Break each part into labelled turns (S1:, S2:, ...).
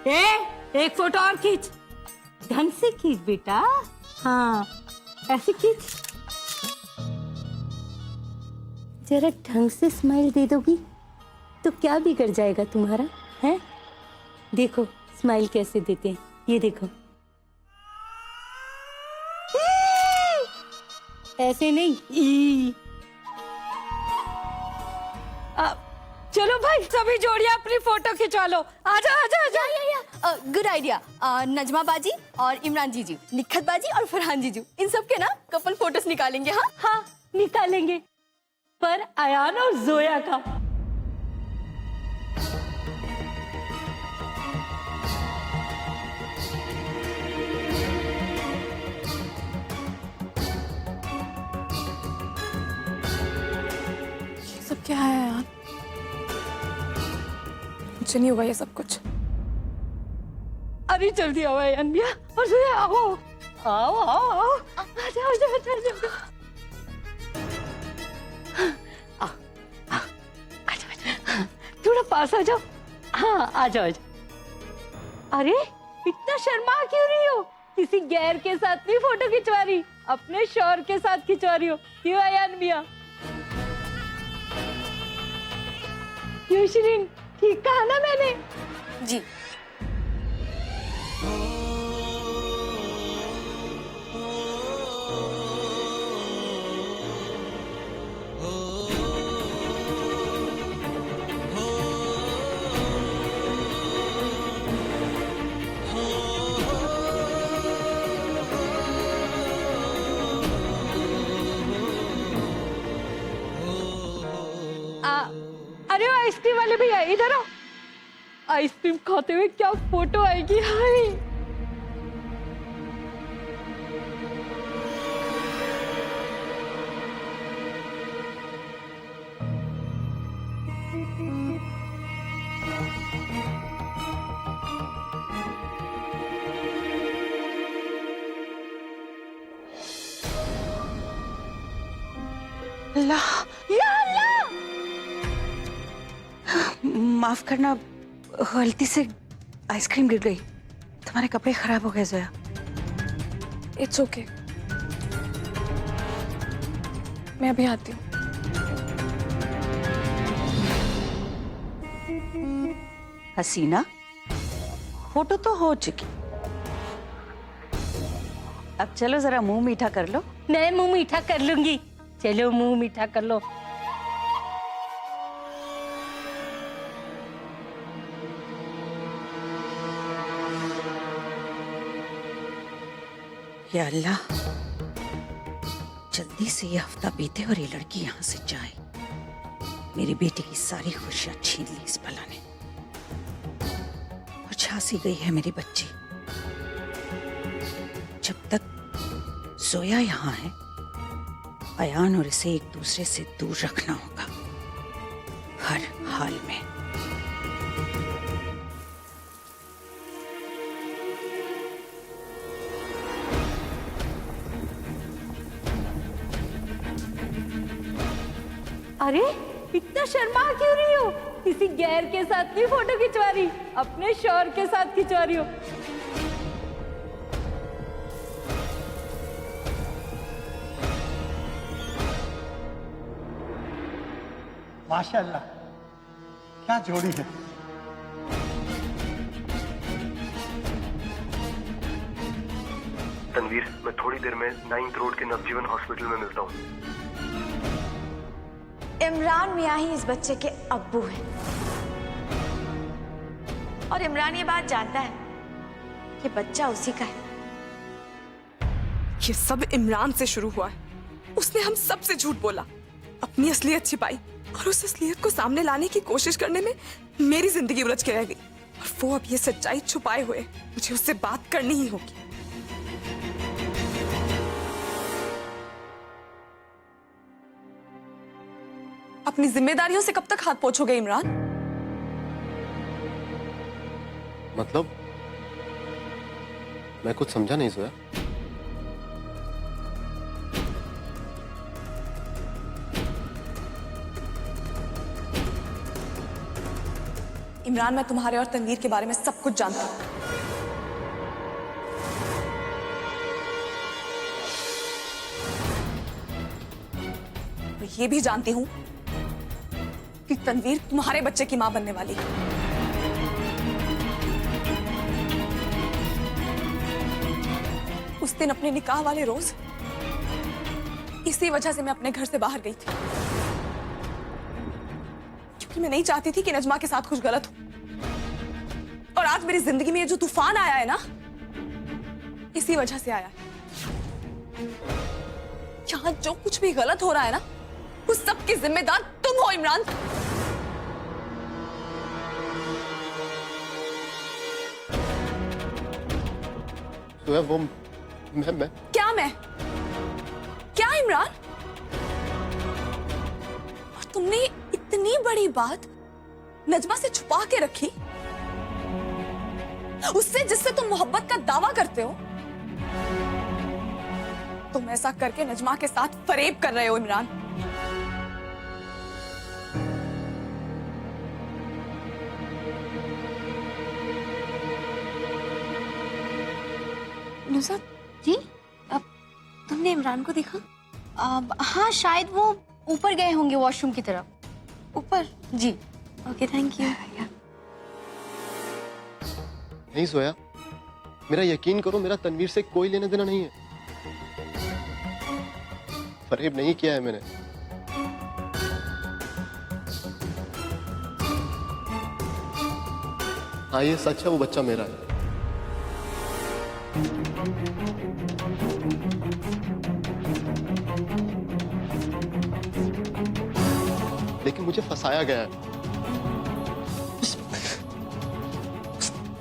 S1: एक फोटो और खींच, ढंग से खींच बेटा। हाँ ऐसे खींच, जरा ढंग से स्माइल दे दोगी तो क्या बिगड़ जाएगा तुम्हारा, है? देखो स्माइल कैसे देते हैं, ये देखो। ऐसे नहीं, ई। चलो भाई सभी जोड़ियां अपनी फोटो खिंचवा लो। आजा आजा आजा।
S2: Good idea. नजमा बाजी और इमरान जीजू, निखत बाजी और फरहान जीजू, इन सब के ना कपल फोटोस निकालेंगे। हाँ
S1: हाँ निकालेंगे, पर अयान और जोया का।
S3: ये सब क्या है यार? मुझे नहीं होगा ये सब कुछ।
S1: अरे जल्दी आओ अयान भैया और जोया, आओ आओ आओ आओ, आजा आजा आजा आजा। थोड़ा पास आ जाओ। हाँ आ जाओ आ जाओ। अरे इतना शर्मा क्यों रही हो? किसी गैर के साथ नहीं फोटो खिंचवा रही, अपने शौहर के साथ खिंचवा रही हो, क्यों अयान भैया? क्यों शिरीन, ठीक कहा ना मैंने?
S2: जी।
S1: अरे आइसक्रीम वाले भैया इधर आओ, आइसक्रीम खाते हुए क्या फोटो आएगी। हाय
S4: अल्लाह,
S1: या अल्लाह।
S4: माफ करना, गलती से आइसक्रीम गिर गई, तुम्हारे कपड़े खराब हो गए जोया।
S3: इट्स ओके, मैं अभी आती हूँ।
S4: हसीना, फोटो तो हो चुकी, अब चलो जरा मुंह मीठा कर लो।
S1: मैं मुंह मीठा कर लूंगी, चलो मुंह मीठा कर लो।
S4: या अल्लाह, जल्दी से ये हफ्ता बीते और ये लड़की यहाँ से जाए। मेरी बेटी की सारी खुशियां छीन ली इस बला ने, और झांसी गई है मेरी बच्ची। जब तक जोया यहाँ है, अयान और इसे एक दूसरे से दूर रखना होगा, हर हाल में।
S1: अरे इतना शर्मा क्यों रही हो? किसी गैर के साथ नहीं फोटो खिंचवा रही, अपने शौहर के साथ खिंचवा रही हो।
S5: माशाल्लाह, क्या जोड़ी है।
S6: तनवीर, मैं थोड़ी देर में 9th रोड के नवजीवन हॉस्पिटल में मिलता हूँ।
S2: इमरान मियां ही इस बच्चे के अब्बू हैं, और इमरान ये बात जानता है कि बच्चा उसी का है।
S3: ये सब इमरान से शुरू हुआ है। उसने हम सबसे झूठ बोला, अपनी असलियत छिपाई, और उस असलियत को सामने लाने की कोशिश करने में मेरी जिंदगी उलझ के रह गई। और वो अब ये सच्चाई छुपाए हुए, मुझे उससे बात करनी ही होगी। अपनी जिम्मेदारियों से कब तक हाथ पोंछोगे इमरान?
S6: मतलब मैं कुछ समझा नहीं जोया।
S3: इमरान, मैं तुम्हारे और तनवीर के बारे में सब कुछ जानती हूँ। मैं ये भी जानती हूँ कि तनवीर तुम्हारे बच्चे की मां बनने वाली है। उस दिन अपने निकाह वाले रोज इसी वजह से मैं अपने घर से बाहर गई थी, क्योंकि मैं नहीं चाहती थी कि नजमा के साथ कुछ गलत हो। और आज मेरी जिंदगी में ये जो तूफान आया है ना, इसी वजह से आया है। यहाँ जो कुछ भी गलत हो रहा है ना, उस सब की जिम्मेदार तुम हो इमरान।
S7: तो वो मैं
S3: क्या इमरान? और तुमने इतनी बड़ी बात नजमा से छुपा के रखी, उससे जिससे तुम मोहब्बत का दावा करते हो। तुम ऐसा करके नजमा के साथ फरेब कर रहे हो इमरान।
S2: नुसरत जी, अब तुमने इमरान को देखा? हाँ, शायद वो ऊपर गए होंगे वॉशरूम की तरफ। ऊपर? जी। Okay, thank you.
S7: नहीं सोया, मेरा यकीन करो, मेरा तनवीर से कोई लेना देना नहीं है। फरेब नहीं किया है मैंने। हाँ, ये सच है, वो बच्चा मेरा है। लेकिन मुझे फंसाया गया है।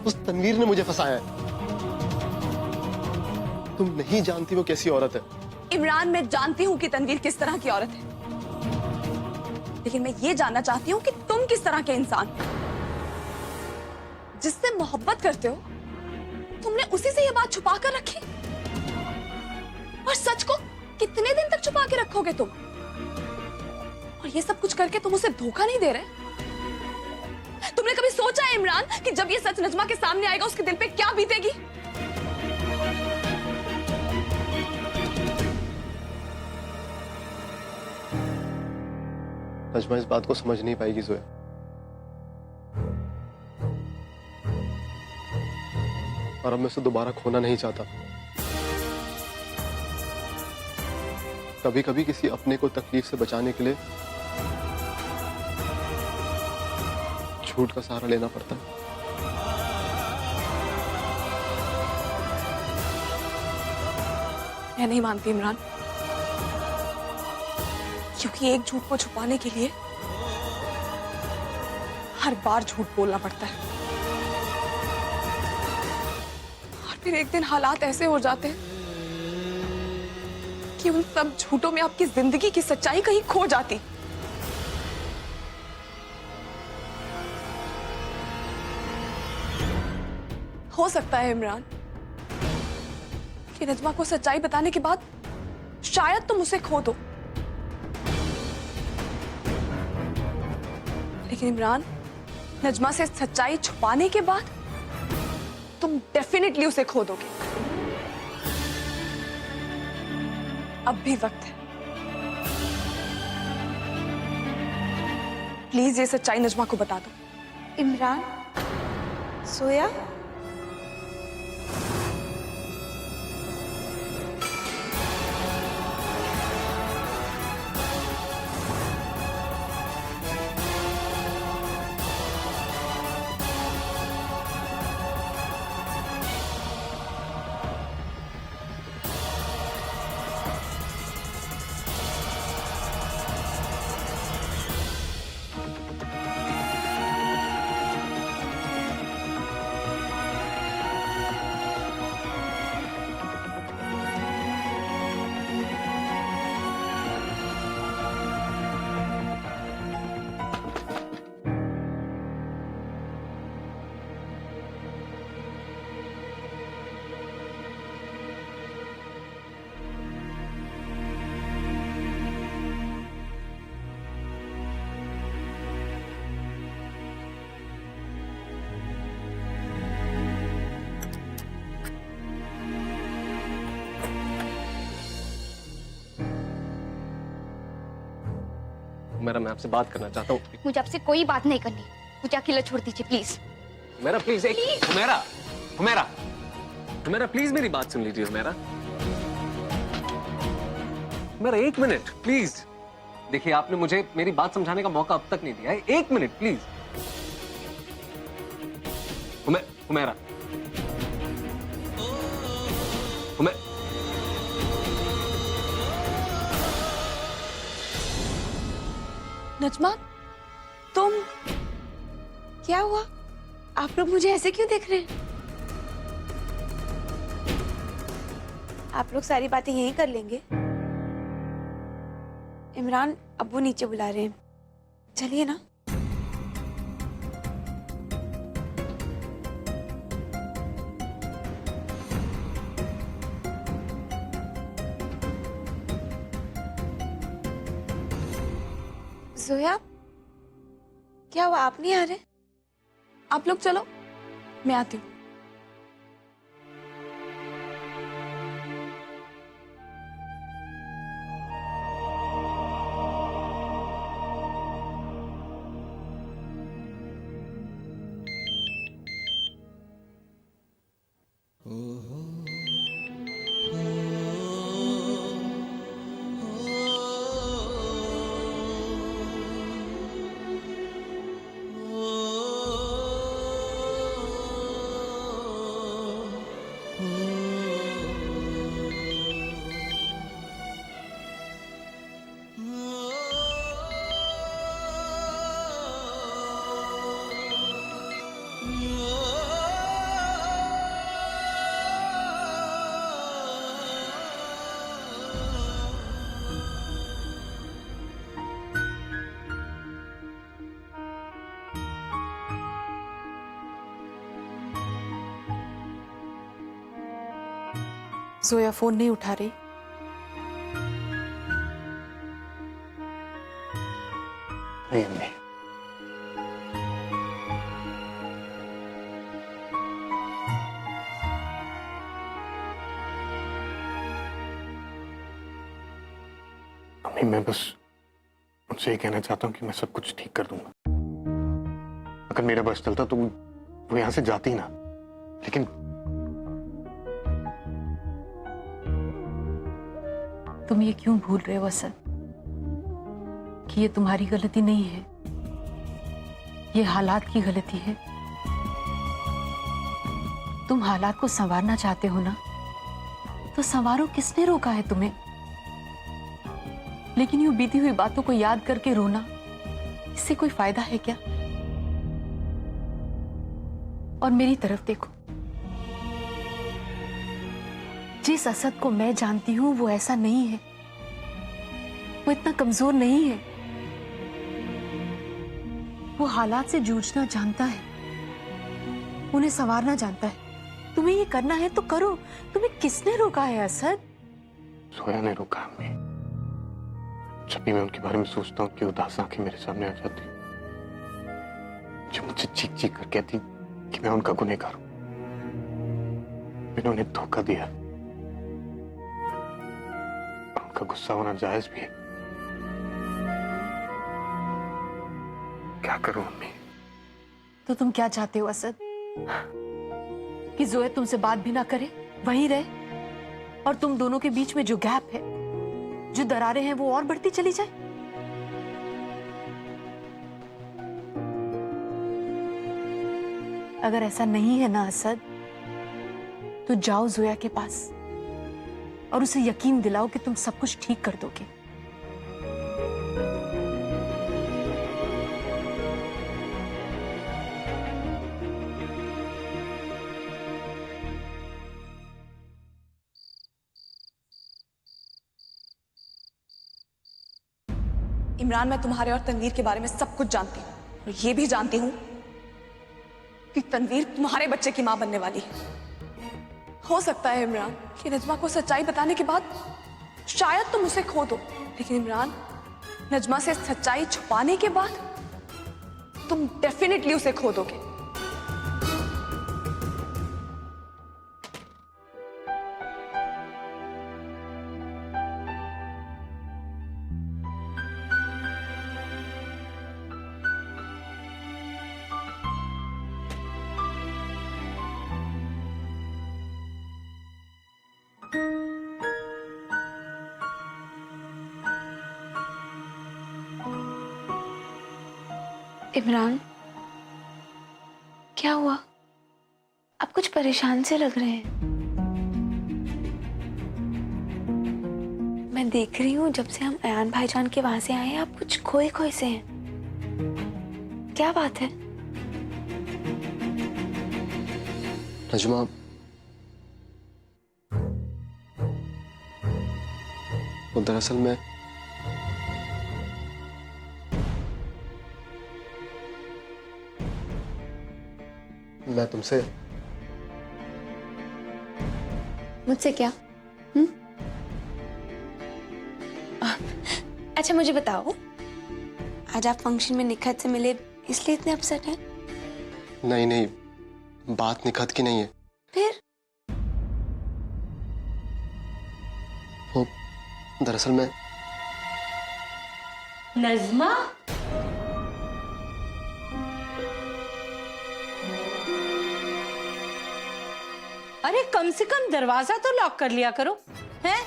S7: उस तनवीर ने मुझे फंसाया है। तुम नहीं जानती वो कैसी औरत है।
S3: इमरान, मैं जानती हूँ कि तनवीर किस तरह की औरत है, लेकिन मैं ये जानना चाहती हूँ कि तुम किस तरह के इंसान हो। जिससे मोहब्बत करते हो, तुमने उसी से ये बात छुपा कर रखी। और सच को कितने दिन तक छुपा के रखोगे तुम? और ये सब कुछ करके तुम उसे धोखा नहीं दे रहे? तुमने कभी सोचा है इमरान कि जब ये सच नजमा के सामने आएगा, उसके दिल पे क्या बीतेगी?
S7: नजमा इस बात को समझ नहीं पाएगी जोया। और अब मैं उसे दोबारा खोना नहीं चाहता। कभी कभी किसी अपने को तकलीफ से बचाने के लिए झूठ का सहारा लेना पड़ता है।
S3: मैं नहीं मानती इमरान, क्योंकि एक झूठ को छुपाने के लिए हर बार झूठ बोलना पड़ता है। और फिर एक दिन हालात ऐसे हो जाते हैं कि उन सब झूठों में आपकी जिंदगी की सच्चाई कहीं खो जाती। हो सकता है इमरान कि नजमा को सच्चाई बताने के बाद शायद तुम उसे खो दो, लेकिन इमरान, नजमा से सच्चाई छुपाने के बाद तुम डेफिनेटली उसे खो दोगे। अब भी वक्त है। प्लीज ये सच्चाई नजमा को बता दो।
S2: इमरान, सोया?
S8: हुमैरा, मैं आपसे बात करना चाहता हूँ।
S2: मुझे आपसे कोई बात नहीं करनी, मुझे अकेला छोड़ दीजिए प्लीज।
S8: हुमैरा प्लीज, एक हुमैरा, हुमैरा, हुमैरा प्लीज मेरी बात सुन लीजिए। हुमैरा, हुमैरा एक मिनट प्लीज। देखिए, आपने मुझे मेरी बात समझाने का मौका अब तक नहीं दिया है। एक मिनट प्लीज। हुमैरा,
S3: नजमा, तुम क्या हुआ? आप लोग मुझे ऐसे क्यों देख रहे हैं? आप लोग सारी बातें यहीं कर लेंगे। इमरान अब्बू नीचे बुला रहे हैं, चलिए ना। जोया, क्या हुआ? आप नहीं आ रहे? आप लोग चलो, मैं आती हूँ। जोया फोन नहीं उठा रही।
S7: नहीं अम्मी, अम्मी मैं बस उनसे ये कहना चाहता हूँ कि मैं सब कुछ ठीक कर दूंगा। अगर मेरा बस चलता तो वो यहाँ से जाती ना, लेकिन
S1: तुम ये क्यों भूल रहे हो असद कि ये तुम्हारी गलती नहीं है, ये हालात की गलती है। तुम हालात को संवारना चाहते हो ना, तो संवारो। किसने रोका है तुम्हें? लेकिन यूं बीती हुई बातों को याद करके रोना, इससे कोई फायदा है क्या? और मेरी तरफ देखो, जिस असद को मैं जानती हूं वो ऐसा नहीं है, वो इतना कमजोर नहीं है। वो हालात से जूझना जानता है, उन्हें संवारना जानता है। तुम्हें ये करना है तो करो। तुम्हें किसने रोका है असद?
S7: सोया ने रोका अम्मी। जब भी मैं उनके बारे में सोचता हूँ कि उदास आंखें मेरे सामने आ जाती, जो मुझे चीख चीख कर कहती कि मैं उनका गुनहगार हूं, मैंने उन्हें धोखा दिया। उनका गुस्सा होना जायज भी है। क्या करूं अम्मी?
S1: तो तुम क्या चाहते हो असद? कि जोया तुमसे बात भी ना करे, वहीं रहे, और तुम दोनों के बीच में जो गैप है, जो दरारें हैं, वो और बढ़ती चली जाए? अगर ऐसा नहीं है ना असद, तो जाओ जोया के पास और उसे यकीन दिलाओ कि तुम सब कुछ ठीक कर दोगे।
S3: इमरान, मैं तुम्हारे और तनवीर के बारे में सब कुछ जानती हूँ, और ये भी जानती हूँ कि तनवीर तुम्हारे बच्चे की मां बनने वाली है। हो सकता है इमरान कि नजमा को सच्चाई बताने के बाद शायद तुम उसे खो दो, लेकिन इमरान, नजमा से सच्चाई छुपाने के बाद तुम डेफिनेटली उसे खो दोगे।
S2: इमरान, क्या हुआ? आप कुछ परेशान से लग रहे हैं। मैं देख रही हूँ जब से हम अयान भाईजान के वहां से आए हैं, आप कुछ खोए खोए से हैं। क्या बात है?
S9: नजमा, वो दरअसल मैं तुमसे
S2: मुझसे क्या? अच्छा मुझे बताओ, आज आप फंक्शन में निखत से मिले इसलिए इतने अपसेट हैं?
S9: नहीं नहीं, बात निखत की नहीं है।
S2: फिर?
S9: वो दरअसल मैं
S1: नज़मा, अरे कम से कम दरवाजा तो लॉक कर लिया करो, हैं?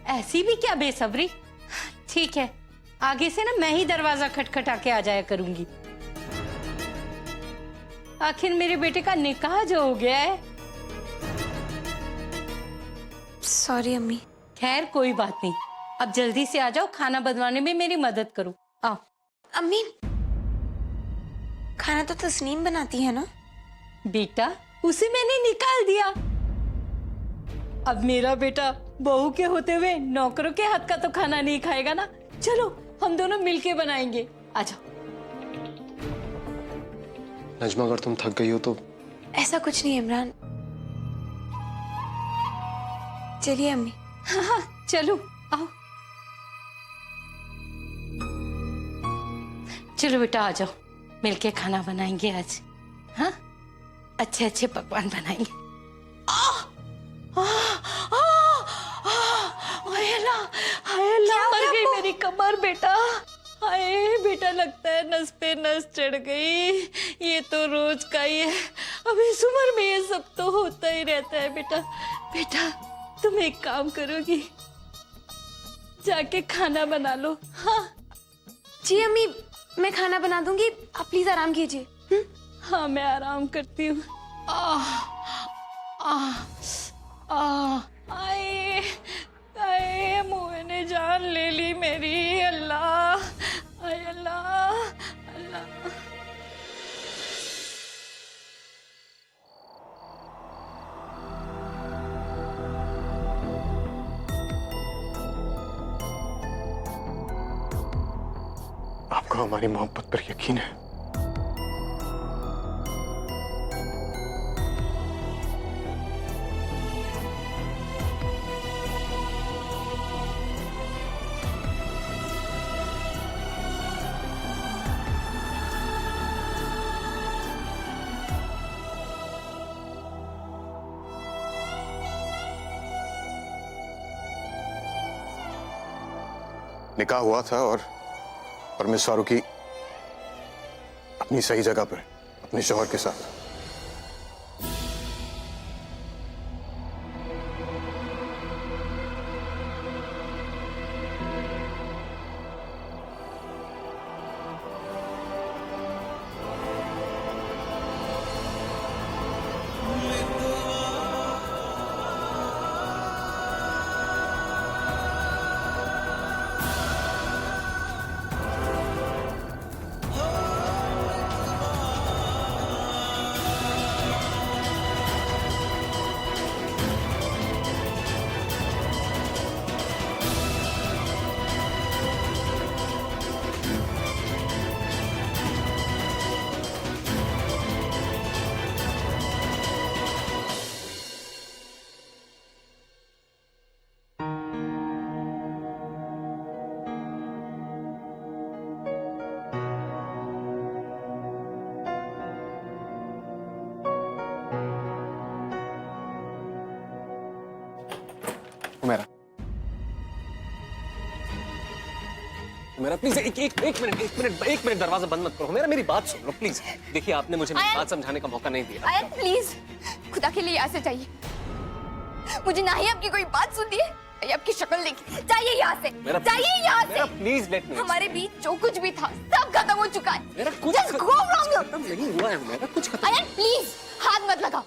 S1: ऐसी भी क्या बेसब्री। ठीक है, आगे से ना मैं ही दरवाजा खटखटा के आ जाया करूंगी। आखिर मेरे बेटे का निकाह जो हो गया है।
S2: सॉरी अम्मी।
S1: खैर कोई बात नहीं, अब जल्दी से आ जाओ, खाना बनवाने में मेरी मदद करो। आओ।
S2: अम्मी, खाना तो तस्नीम बनाती है ना?
S1: बेटा, उसे मैंने निकाल दिया। अब मेरा बेटा बहू के होते हुए नौकरों के हाथ का तो खाना नहीं खाएगा ना। चलो हम दोनों मिलके बनाएंगे, आ जाओ।
S9: नजमा, अगर तुम थक गई हो तो।
S2: ऐसा कुछ नहीं इमरान, चलिए अम्मी।
S1: हाँ, चलो आओ। चलो बेटा आ जाओ, मिलके खाना बनाएंगे आज। हाँ, अच्छे अच्छे पकवान बनाएंगे। मर गई मेरी कमर बेटा। हाय बेटा, लगता है नस पे नस चढ़ गई। ये तो रोज का ही है, अब इस उम्र में ये सब तो होता ही रहता है बेटा। बेटा तुम एक काम करोगी, जाके खाना बना लो। हाँ
S2: जी अम्मी, मैं खाना बना दूंगी, आप प्लीज आराम कीजिए।
S1: हाँ मैं आराम करती हूँ। आए आए, मुँह ने जान ले ली मेरी। अल्लाह, आए अल्लाह, अल्लाह।
S7: आपको हमारी मोहब्बत पर यकीन है? निकाह हुआ था और मिस फारूकी अपनी सही जगह पर अपने शौहर के साथ।
S8: मेरा प्लीज एक मिनट दरवाजा बंद मत करो। मेरी बात सुन लो प्लीज। देखिए, आपने मुझे मेरी बात समझाने का मौका नहीं दिया।
S2: आयन प्लीज, खुदा के लिए यहाँ से जाइए। मुझे ना ही आपकी कोई बात सुनती है, ये आपकी शक्ल देखी। जाइए यहाँ से, जाइए यहाँ से।
S8: Please let me.
S2: हमारे बीच जो कुछ भी था सब खत्म हो चुका है।
S8: मेरा कुछ
S2: Just go from here.
S8: खत्म नहीं हुआ है, मेरा कुछ खत्म।
S2: अयन प्लीज हाथ मत लगाओ,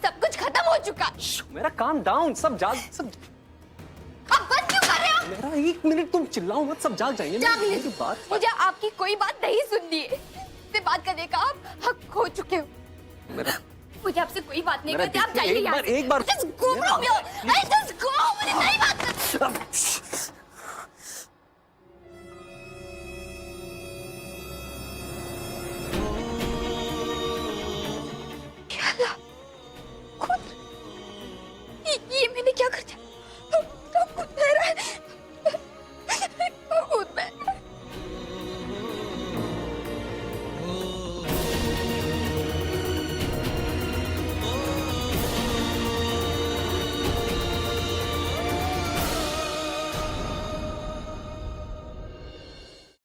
S2: सब कुछ खत्म हो चुका है।
S8: मेरा काम डाउन, सब
S2: अब बंद क्यों कर रहे हो?
S8: मेरा 1 मिनट, तुम चिल्लाओ मत, सब जाग जाएंगे।
S2: जाग ले।
S8: मेरी बात
S2: मुझे आपकी कोई बात नहीं सुननी है। से बात करने का आप हक खो चुके हो।
S8: मेरा
S2: मुझे आपसे कोई बात नहीं
S8: मेरा
S2: करती, आप
S8: देखिए,
S2: जाइए यहाँ से।
S8: एक बार
S2: Just go from here. Just go, मुझे नहीं बात करनी।